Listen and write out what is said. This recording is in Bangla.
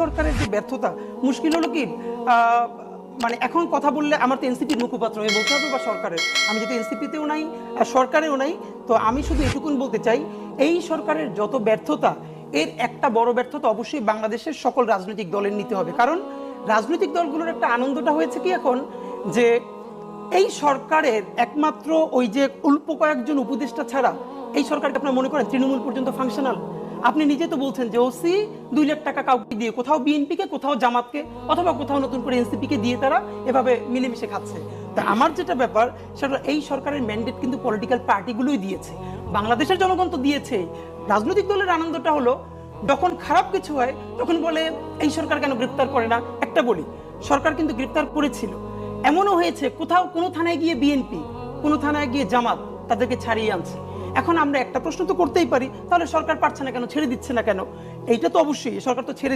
সরকারের যে ব্যর্থতা, মুশকিল হলো কি মানে এখন কথা বললে আমার তো এনসিপির মুখপাত্র হয়ে বলতে হবে বা সরকারের, আমি যেহেতু এনসিপিতেও নাই আর সরকারেও নাই, তো আমি শুধু এটুকুন বলতে চাই এই সরকারের যত ব্যর্থতা, এর একটা বড় ব্যর্থতা অবশ্যই বাংলাদেশের সকল রাজনৈতিক দলের নিতে হবে। কারণ রাজনৈতিক দলগুলোর একটা আনন্দটা হয়েছে কি এখন, যে এই সরকারের একমাত্র ওই যে অল্প কয়েকজন উপদেষ্টা ছাড়া এই সরকারকে আপনার মনে করেন তৃণমূল পর্যন্ত ফাংশনাল? আপনি নিজে তো বলছেন যে ওসি 2 লাখ টাকা কাউকে দিয়ে, কোথাও বিএনপিকে, কোথাও জামাতকে, অথবা কোথাও নতুন করে এনসিপিকে দিয়ে তারা এভাবে মিলেমিশে খাচ্ছে। তা আমার যেটা ব্যাপার সেটা, এই সরকারের ম্যান্ডেট কিন্তু পলিটিক্যাল পার্টিগুলোই দিয়েছে, বাংলাদেশের জনগণ তো দিয়েছে। রাজনৈতিক দলের আনন্দটা হলো যখন খারাপ কিছু হয় তখন বলে এই সরকার কেন গ্রেপ্তার করে না। একটা বলি, সরকার কিন্তু গ্রেপ্তার করেছিল, এমনও হয়েছে কোথাও কোনো থানায় গিয়ে বিএনপি, কোনো থানায় গিয়ে জামাত তাদেরকে ছাড়িয়ে আনছে। এখন আমরা একটা প্রশ্ন তো করতেই পারি, তাহলে সরকার পারছে না কেন, ছেড়ে দিচ্ছে না কেন? এইটা তো অবশ্যই সরকার তো ছেড়ে